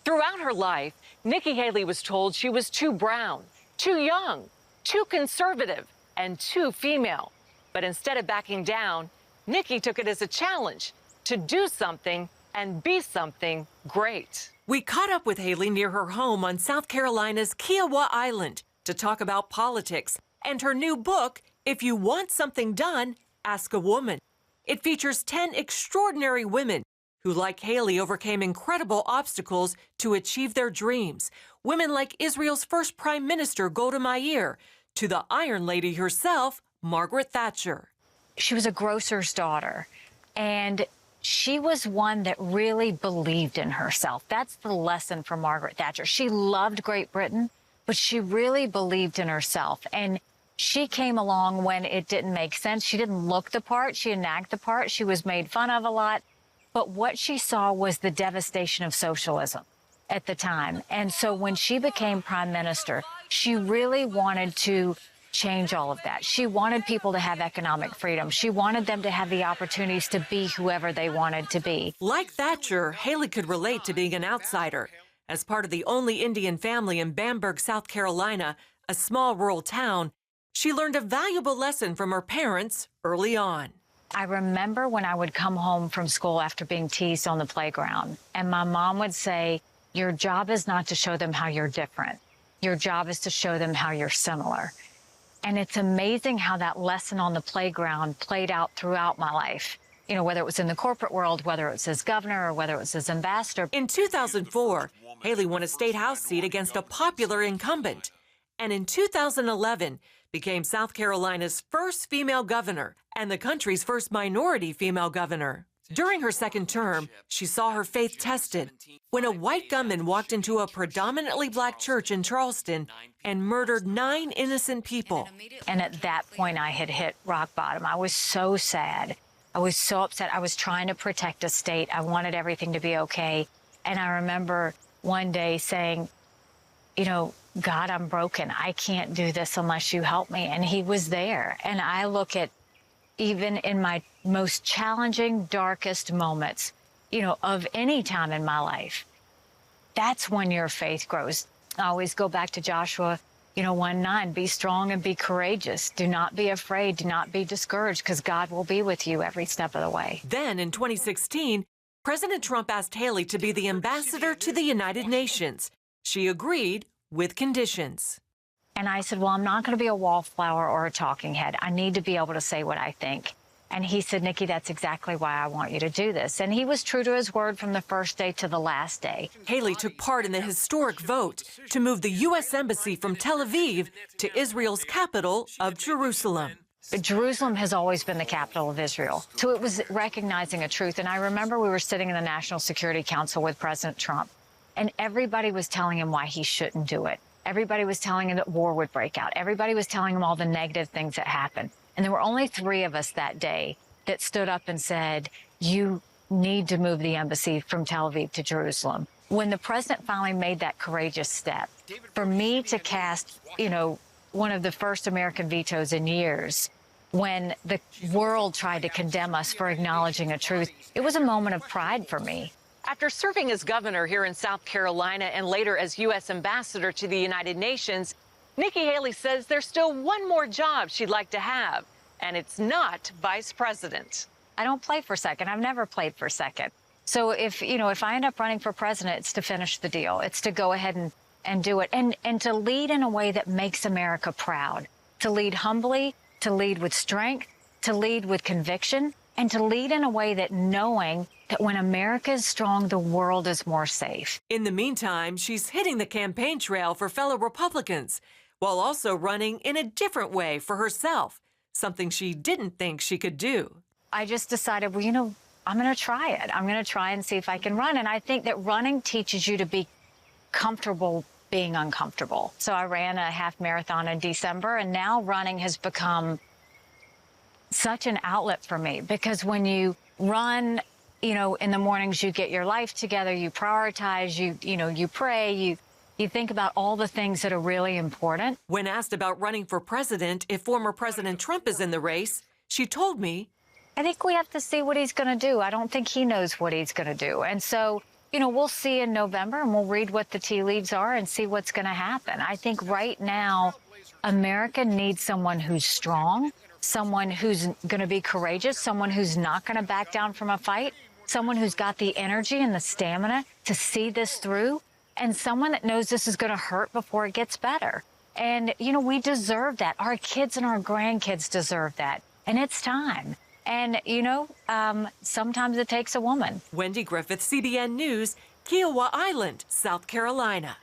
Throughout her life, Nikki Haley was told she was too brown, too young, too conservative, and too female. But instead of backing down, Nikki took it as a challenge to do something and be something great. We caught up with Haley near her home on South Carolina's KIAWAH Island to talk about politics and her new book, If You Want Something Done, Ask a Woman. It features 10 extraordinary women who, like Haley, overcame incredible obstacles to achieve their dreams. Women like Israel's first Prime Minister Golda Meir, to the Iron Lady herself, Margaret Thatcher. She was a grocer's daughter, and she was one that really believed in herself. That's the lesson from Margaret Thatcher. She loved Great Britain, but she really believed in herself. And she came along when it didn't make sense. She didn't look the part. She didn't act the part. She was made fun of a lot. But what she saw was the devastation of socialism at the time. And so when she became prime minister, she really wanted to change all of that. She wanted people to have economic freedom. She wanted them to have the opportunities to be whoever they wanted to be. Like Thatcher, Haley could relate to being an outsider. As part of the only Indian family in Bamberg, South Carolina, a small rural town, she learned a valuable lesson from her parents early on. I remember when I would come home from school after being teased on the playground, and my mom would say, your job is not to show them how you're different. Your job is to show them how you're similar. And it's amazing how that lesson on the playground played out throughout my life. You know, whether it was in the corporate world, whether it was as governor or whether it was as ambassador. In 2004, Haley won a state house seat against a popular incumbent. And in 2011, became South Carolina's first female governor and the country's first minority female governor. During her second term, she saw her faith tested when a white gunman walked into a predominantly black church in Charleston and murdered 9 innocent people. And at that point, I had hit rock bottom. I was so sad. I was so upset. I was trying to protect a state. I wanted everything to be okay. And I remember one day saying, you know, God, I'm broken. I can't do this unless you help me. And he was there. And I look at, even in my most challenging, darkest moments, you know, of any time in my life, that's when your faith grows. I always go back to Joshua, you know, 1:9, be strong and be courageous. Do not be afraid. Do not be discouraged, because God will be with you every step of the way. Then in 2016, President Trump asked Haley to be the ambassador to the United Nations. She agreed with conditions. And I said, well, I'm not going to be a wallflower or a talking head. I need to be able to say what I think. And he said, Nikki, that's exactly why I want you to do this. And he was true to his word from the first day to the last day. Haley took part in the historic vote to move the U.S. Embassy from Tel Aviv to Israel's capital of Jerusalem. Jerusalem has always been the capital of Israel. So it was recognizing a truth. And I remember we were sitting in the National Security Council with President Trump, and everybody was telling him why he shouldn't do it. Everybody was telling him that war would break out. Everybody was telling him all the negative things that happened. And there were only 3 of us that day that stood up and said, you need to move the embassy from Tel Aviv to Jerusalem. When the president finally made that courageous step, for me to cast, you know, one of the first American vetoes in years, when the world tried to condemn us for acknowledging a truth, it was a moment of pride for me. After serving as governor here in South Carolina and later as U.S. ambassador to the United Nations, Nikki Haley says there's still one more job she'd like to have, and it's not vice president. I don't play for second. I've never played for second. So if I end up running for president, it's to finish the deal. It's to go ahead and do it, and to lead in a way that makes America proud, to lead humbly, to lead with strength, to lead with conviction, and to lead in a way that knowing that when America is strong, the world is more safe. In the meantime, she's hitting the campaign trail for fellow Republicans, while also running in a different way for herself, something she didn't think she could do. I just decided, well, you know, I'm going to try it. I'm going to try and see if I can run. And I think that running teaches you to be comfortable being uncomfortable. So I ran a half marathon in December, and now running has become such an outlet for me, because when you run, you know, in the mornings, you get your life together, you prioritize, you pray, you think about all the things that are really important. When asked about running for president if former President Trump is in the race, she told me, I think we have to see what he's going to do. I don't think he knows what he's going to do. And so you know, we'll see in November and we'll read what the tea leaves are and see what's going to happen. I think right now, America needs someone who's strong, someone who's going to be courageous, someone who's not going to back down from a fight, someone who's got the energy and the stamina to see this through, and someone that knows this is going to hurt before it gets better. And, you know, we deserve that. Our kids and our grandkids deserve that. And it's time. And, you know, sometimes it takes a woman. Wendy Griffith, CBN News, KIAWAH Island, South Carolina.